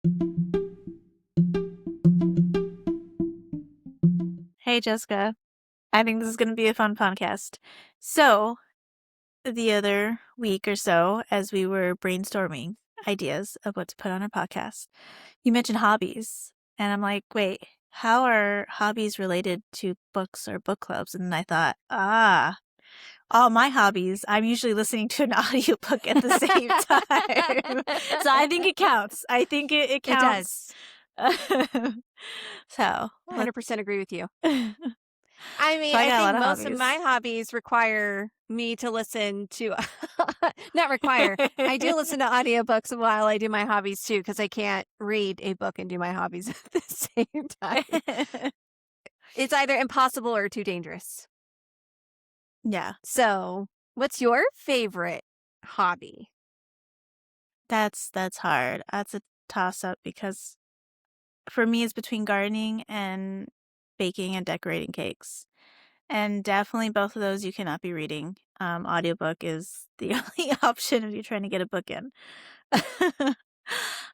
Hey, Jessica. I think this is going to be a fun podcast. So, the other week or so, as we were brainstorming ideas of what to put on our podcast, you mentioned hobbies. And I'm like, wait, how are hobbies related to books or book clubs? And I thought, all my hobbies, I'm usually listening to an audiobook at the same time. So I think it counts. I think it It counts. does. So, 100% agree with you. so I mean, I I got a lot think of most of my hobbies. hobbies require me to listen to, not require. I do listen to audiobooks while I do my hobbies too, because I can't read a book and do my hobbies at the same time. It's either impossible or too dangerous. Yeah, So, what's your favorite hobby? that's hard. That's a toss up because for me it's between gardening and baking and decorating cakes. And definitely both of those you cannot be reading. Audiobook is the only option if you're trying to get a book in.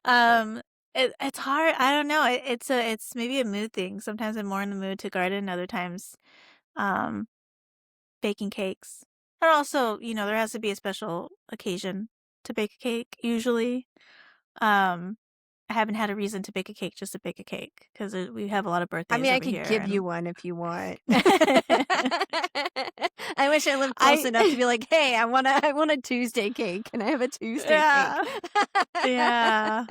um it's hard. I don't know. It's maybe a mood thing. Sometimes I'm more in the mood to garden, other times um baking cakes. And also, there has to be a special occasion to bake a cake usually. Um, I haven't had a reason to bake a cake just to bake a cake because we have a lot of I birthdays mean, I over could here, give you and one if you want. I wish I lived close I enough to be like, "Hey, I want a Tuesday cake. Can I have a Tuesday cake?" yeah, yeah,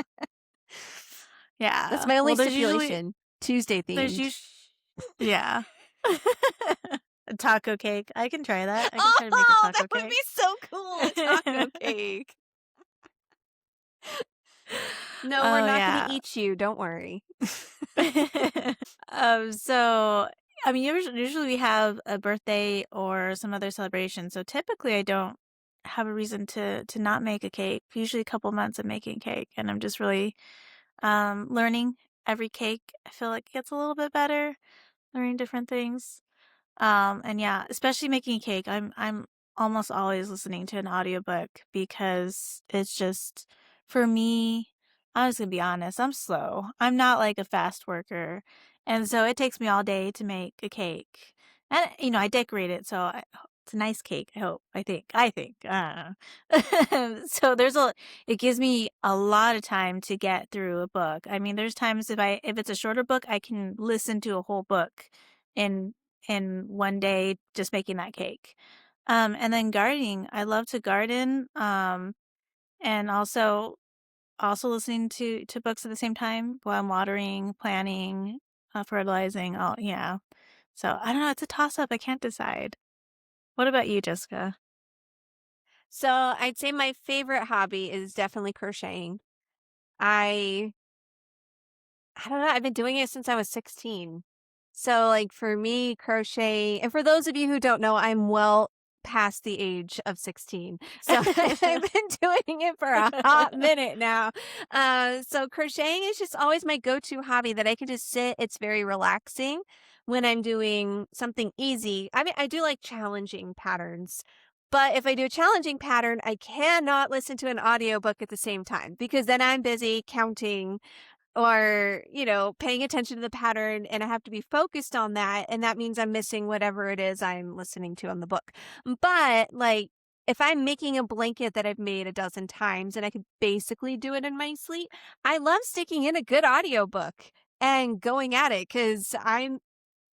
That's yeah. my only Well, there's usually stipulation. Tuesday there's themed. usually yeah. A taco cake. I can try that. I can try to make a Oh, that taco would be cake. so cool, a taco cake. No, we're Oh not gonna yeah. eat you, don't worry. So I mean, usually we have a birthday or some other celebration. So typically, I don't have a reason to not make a cake. Usually, a couple months of making cake, and I'm just really learning every cake. I feel like it gets a little bit better, learning different things. And yeah, especially making a cake, I'm almost always listening to an audiobook because it's just for me, I'm just gonna be honest, I'm slow. I'm not like a fast worker. And so it takes me all day to make a cake. And I decorate it, so it's a nice cake, I hope. I think. I don't know. So it gives me a lot of time to get through a book. I mean, there's times if it's a shorter book, I can listen to a whole book in in one day just making that cake. And then gardening, I love to garden. And also listening to books at the same time while I'm watering, planning, fertilizing. Oh yeah. So I don't know. It's a toss up. I can't decide. What about you, Jessica? So, I'd say my favorite hobby is definitely crocheting. I I don't know, I've been doing it since I was 16. So, like, for me, crochet and for those of you who don't know, I'm well past the age of 16. So, I've been doing it for a hot minute now. So crocheting is just always my go-to hobby that I can just sit. It's very relaxing when I'm doing something easy. I mean, I do like challenging patterns, but if I do a challenging pattern, I cannot listen to an audiobook at the same time because then I'm busy counting or, paying attention to the pattern and I have to be focused on that. And that means I'm missing whatever it is I'm listening to on the book. But like, if I'm making a blanket that I've made a dozen times and I could basically do it in my sleep, I love sticking in a good audiobook and going at it because I'm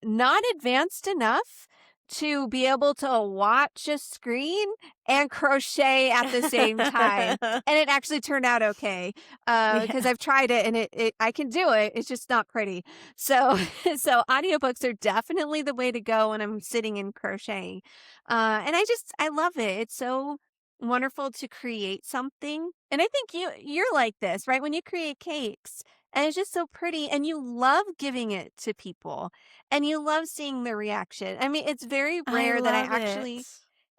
not advanced enough to be able to watch a screen and crochet at the same time. And it actually turned out okay, because Yeah. I've tried it and it I can do it. It's just not pretty. So so audiobooks are definitely the way to go when I'm sitting and crocheting. And I love it. It's so wonderful to create something. And I think you're like this, right? When you create cakes and it's just so pretty and you love giving it to people and you love seeing their reaction. I mean, it's very I rare that I love actually it.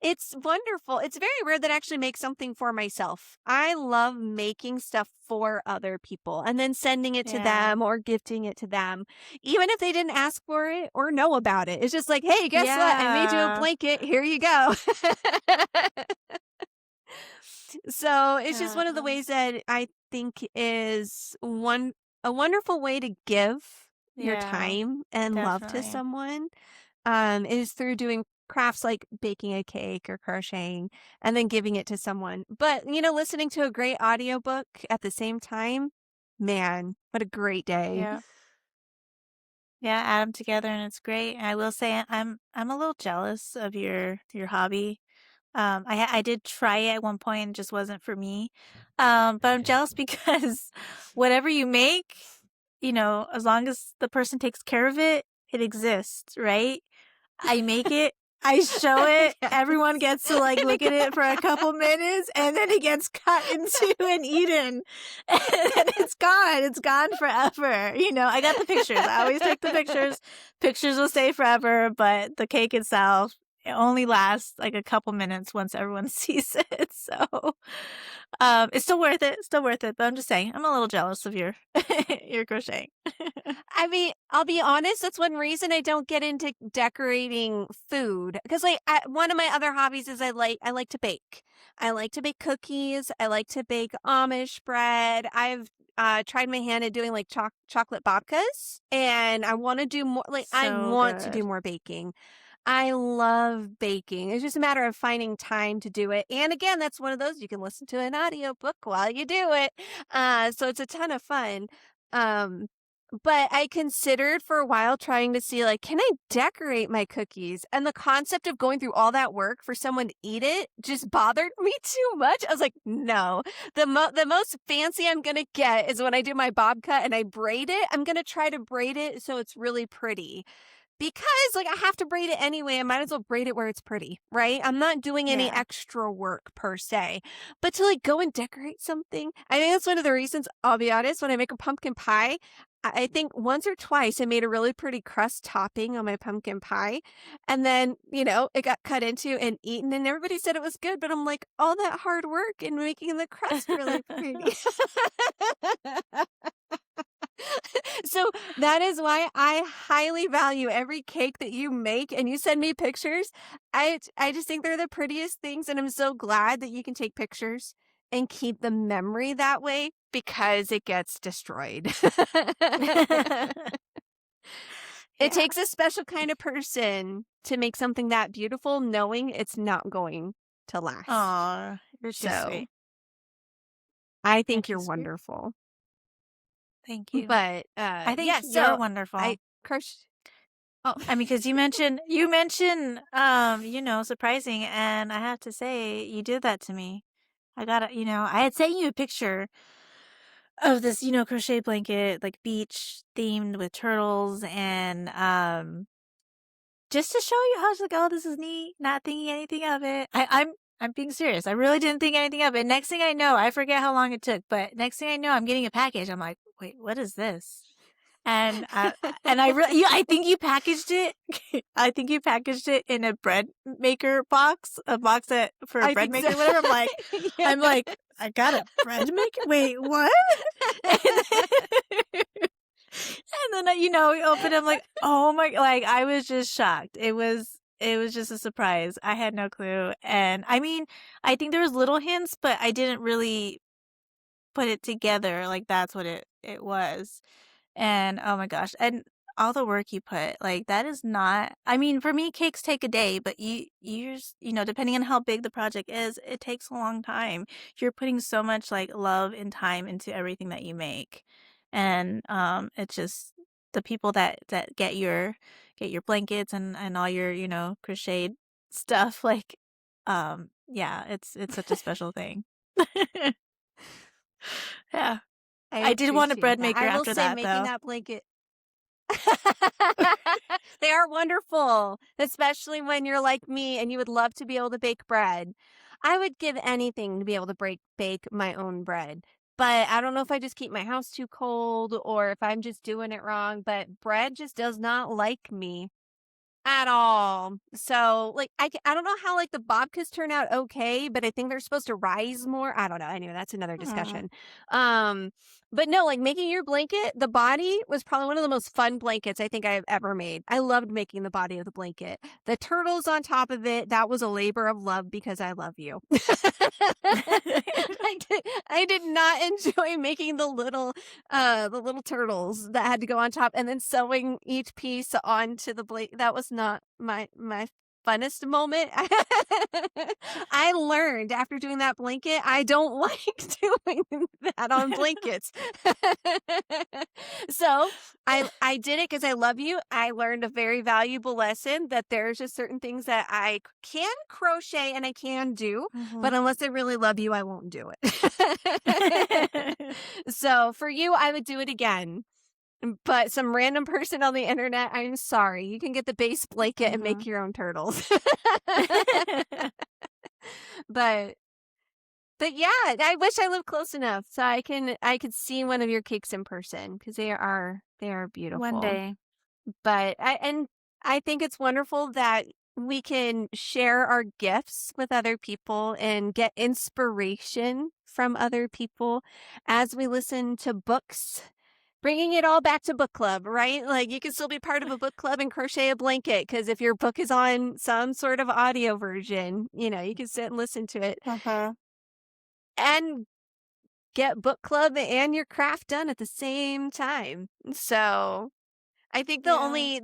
it's wonderful. It's very rare that I actually make something for myself. I love making stuff for other people and then sending it to Yeah. them or gifting it to them, even if they didn't ask for it or know about it. It's just like, hey, guess what? I made you a Yeah. blanket. Here you go. So it's just one of the Yeah. ways that I think is a wonderful way to give your Yeah, time and love to definitely. someone, is through doing crafts like baking a cake or crocheting and then giving it to someone. But, listening to a great audiobook at the same time, man, what a great day. Yeah. Yeah, add them together and it's great. And I will say I'm a little jealous of your hobby. I did try it at one point and it just wasn't for me. But I'm jealous because whatever you make, as long as the person takes care of it, it exists, right? I make it, I show it, everyone Yes. gets to, like, And look it at it for a got couple minutes, and then it gets cut into and eaten, and then it's gone forever, I got the pictures, I always take the pictures, pictures will stay forever, but the cake itself, it only lasts, like, a couple minutes once everyone sees it, so, it's still worth it, but I'm just saying, I'm a little jealous of your your crocheting. I mean, I'll be honest, that's one reason I don't get into decorating food. Because one of my other hobbies is I like to bake. I like to bake cookies. I like to bake Amish bread. I've tried my hand at doing like chocolate babkas, and I want to do more. Like I So want to do good. more baking. I love baking. It's just a matter of finding time to do it. And again, that's one of those you can listen to an audiobook while you do it. So it's a ton of fun. Um, but I considered for a while trying to see, like, can I decorate my cookies? And the concept of going through all that work for someone to eat it just bothered me too much. I was like, no. The most fancy I'm gonna get is when I do my bob cut and I braid it. I'm gonna try to braid it so it's really pretty. Because, like, I have to braid it anyway, I might as well braid it where it's pretty, right? I'm not doing any Yeah. extra work per se. But to, like, go and decorate something, I think that's one of the reasons, I'll be honest, when I make a pumpkin pie, I think once or twice I made a really pretty crust topping on my pumpkin pie, and then, it got cut into and eaten, and everybody said it was good, but I'm like, all that hard work in making the crust really pretty. So that is why I highly value every cake that you make and you send me pictures. I just think they're the prettiest things, and I'm so glad that you can take pictures and keep the memory that way because it gets destroyed. It Yeah. takes a special kind of person to make something that beautiful knowing it's not going to last. Aw, you're too So, sweet. I You're think too you're sweet. wonderful. Thank you. But, I think yeah, you're so wonderful. I crochet. Oh. I mean, because you mentioned, surprising, and I have to say, you did that to me. I had sent you a picture of this, crochet blanket, like beach themed with turtles, and just to show you how I was like, "Oh, this is neat," not thinking anything of it. I'm being serious. I really didn't think anything of it. Next thing I know, I forget how long it took, but next thing I know, I'm getting a package. I'm like, "Wait, what is this?" And I think you packaged it. I think you packaged it in a bread maker box, a box that for a I bread think so. maker, whatever. Yeah. I'm like, I got a bread maker. Wait, what? And then we opened it, I'm like, "Oh my," like, I was just shocked. It was just a surprise. I had no clue, and, I mean, I think there was little hints, but I didn't really put it together, like, that's what it was. And, oh my gosh, and all the work you put, like, that is not I mean, for me, cakes take a day, but depending on how big the project is, it takes a long time. You're putting so much, like, love and time into everything that you make. And, it's just the people that get your blankets and all your, crocheted stuff, like, yeah, it's such a special thing. Yeah. I I did want a appreciate bread that. maker I will after say that, making though. that blanket they are wonderful, especially when you're like me and you would love to be able to bake bread. I would give anything to be able to bake my own bread. But I don't know if I just keep my house too cold or if I'm just doing it wrong, but bread just does not like me. At all. So, like, I don't know how, like, the babkas turn out okay, but I think they're supposed to rise more. I don't know. Anyway, that's another Mm. discussion. Um, But no, like making your blanket, the body was probably one of the most fun blankets I think I've ever made. I loved making the body of the blanket. The turtles on top of it, that was a labor of love because I love you. I did not enjoy making the little turtles that had to go on top and then sewing each piece onto the blanket. That was not my funnest moment. I learned after doing that blanket, I don't like doing that on blankets. So I did it because I love you. I learned a very valuable lesson that there's just certain things that I can crochet and I can do, but Mhm. unless I really love you, I won't do it. So for you, I would do it again. But some random person on the internet, I'm sorry. You can get the base blanket and make Mhm. your own turtles. but but yeah, I wish I lived close enough so I could see one of your cakes in person because they are One beautiful. day. But I think it's wonderful that we can share our gifts with other people and get inspiration from other people as we listen to books. Bringing it all back to book club, right? Like you can still be part of a book club and crochet a blanket because if your book is on some sort of audio version, you can sit and listen to it Uh-huh. and get book club and your craft done at the same time. So I think Yeah.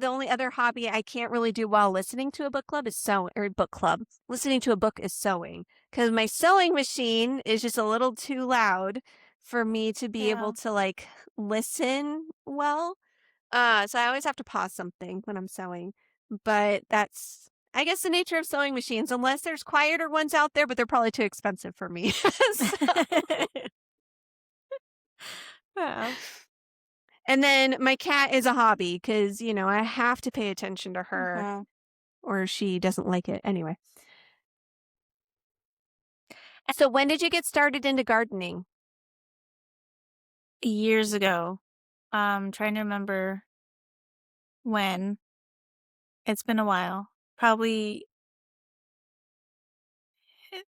the only other hobby I can't really do while listening to a book club is sew or book club. Listening to a book is sewing because my sewing machine is just a little too loud for me to be able Yeah. to like listen well. So I always have to pause something when I'm sewing. But that's I guess the nature of sewing machines, unless there's quieter ones out there, but they're probably too expensive for me. So Yeah. and then my cat is a hobby because, I have to pay attention to her Mhm. or she doesn't like it. Anyway. So when did you get started into gardening? Years ago, trying to remember when. It's been a while. Probably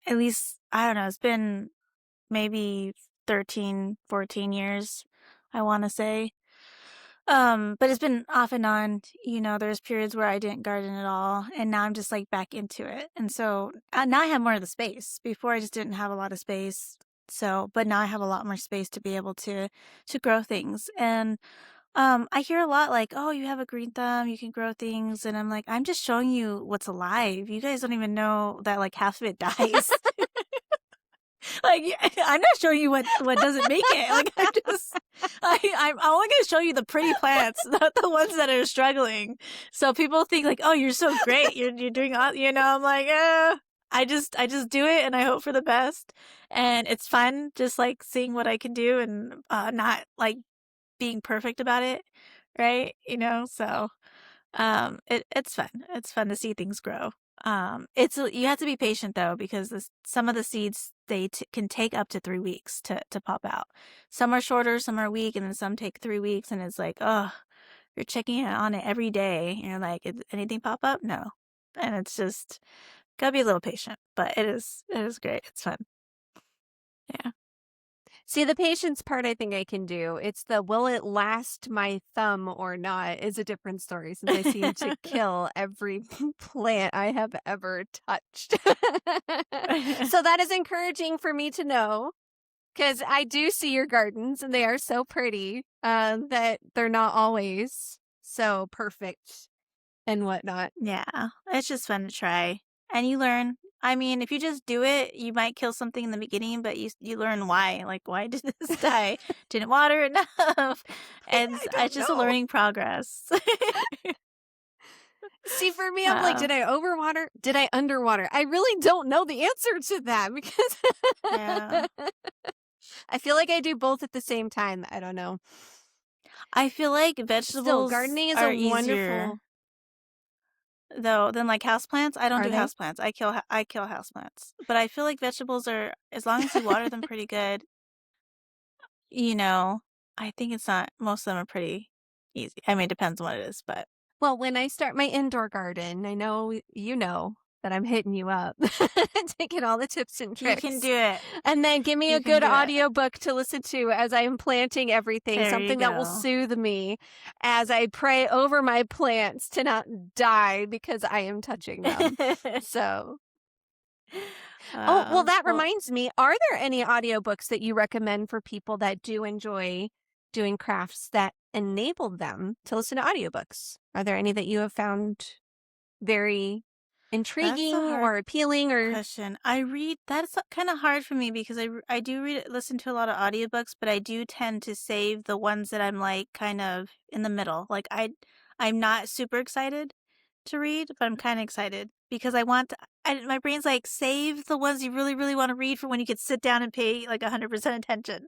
at least, I don't know, it's been maybe 13, 14 years, I wanna say. But it's been off and on, there's periods where I didn't garden at all, and now I'm just, like, back into it, and so, now I have more of the space. Before, I just didn't have a lot of space, but now I have a lot more space to be able to grow things, and, I hear a lot like, "Oh, you have a green thumb, you can grow things," and I'm like, "I'm just showing you what's alive. You guys don't even know that, like, half of it dies." Like, I'm not showing you what doesn't make it. Like, I'm only gonna show you the pretty plants, not the ones that are struggling. So people think like, "Oh, you're so great. You're doing all," I'm like, I just do it and I hope for the best. And it's fun just like seeing what I can do and not like being perfect about it, right? So it's fun. It's fun to see things grow. You have to be patient though because some of the seeds can take up to 3 weeks to pop out. Some are shorter, some are a week, and then some take 3 weeks, and it's like, oh, you're checking on it every day. And you're like, "Did anything pop up? No," and it's just gotta be a little patient. But it is great. It's fun. Yeah. See, the patience part I think I can do. It's the will it last my thumb or not is a different story since I seem to kill every plant I have ever touched. So that is encouraging for me to know because I do see your gardens and they are so pretty that they're not always so perfect and whatnot. Yeah, it's just fun to try, and you learn. I mean, if you just do it, you might kill something in the beginning, but you learn why. Like, why did this die? Didn't water enough, and I it's don't just a know. learning progress. See, for me, I'm like, uh, did I overwater? Did I underwater? I really don't know the answer to that because yeah, I feel like I do both at the same time. I don't know. I feel like Still, vegetables gardening is a are easier wonderful. though than like houseplants. I don't Are do they? houseplants. I kill houseplants, but I feel like vegetables are as long as you water them pretty good. You know, I think it's not. Most of them are pretty easy. I mean, it depends on what it is, but. Well, when I start my indoor garden, I know you know. that I'm hitting you up, taking all the tips and You can tricks. do it. And then give me a You can good do it. audiobook to listen to as I'm planting everything, There you something that will go. soothe me as I pray over my plants to not die because I am touching them. So, oh, well, that Well, reminds me, are there any audiobooks that you recommend for people that do enjoy doing crafts that enable them to listen to audiobooks? Are there any that you have found very that's a intriguing hard or appealing or question. That's kind of hard for me because I do listen to a lot of audiobooks, but I do tend to save the ones that I'm like kind of in the middle. Like I'm not super excited to read, but I'm kind of excited because my brain's like save the ones you really really want to read for when you could sit down and pay like 100% attention.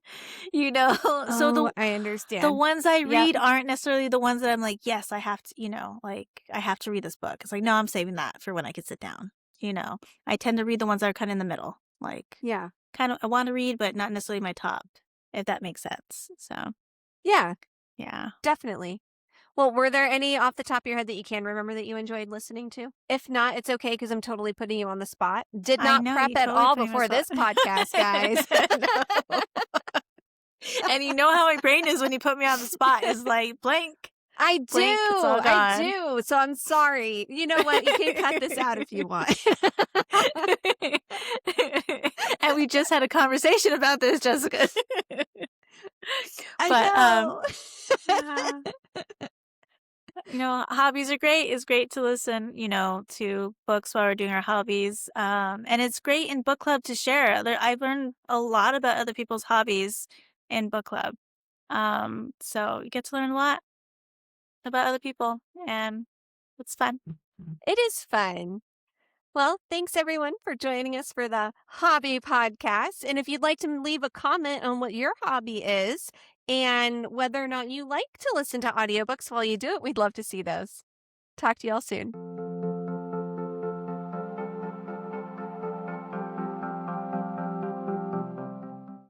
You know? So Oh, I the understand. ones I Yep. read aren't necessarily the ones that I'm like, yes, I have to, like I have to read this book. It's like, no, I'm saving that for when I could sit down. You know, I tend to read the ones that are kind of in the middle, like Yeah. kind of I want to read, but not necessarily my top, if that makes sense. So Yeah, yeah, definitely. Well, were there any off the top of your head that you can remember that you enjoyed listening to? If not, it's okay because I'm totally putting you on the spot. Did I not know prep you at totally all put me on the before spot. this podcast, guys. No. And you know how my brain is when you put me on the spot is like blank, I blank. It's all I gone. do. So I'm sorry. You know what? You can cut this out if you want. And we just had a conversation about this, Jessica. I But know. yeah. Hobbies are great. It's great to listen, to books while we're doing our hobbies. And it's great in book club to share. I've learned a lot about other people's hobbies in book club. So you get to learn a lot about other people, and it's fun. It is fun. Well, thanks everyone for joining us for the Hobby Podcast. And if you'd like to leave a comment on what your hobby is and whether or not you like to listen to audiobooks while you do it, we'd love to see those. Talk to y'all soon.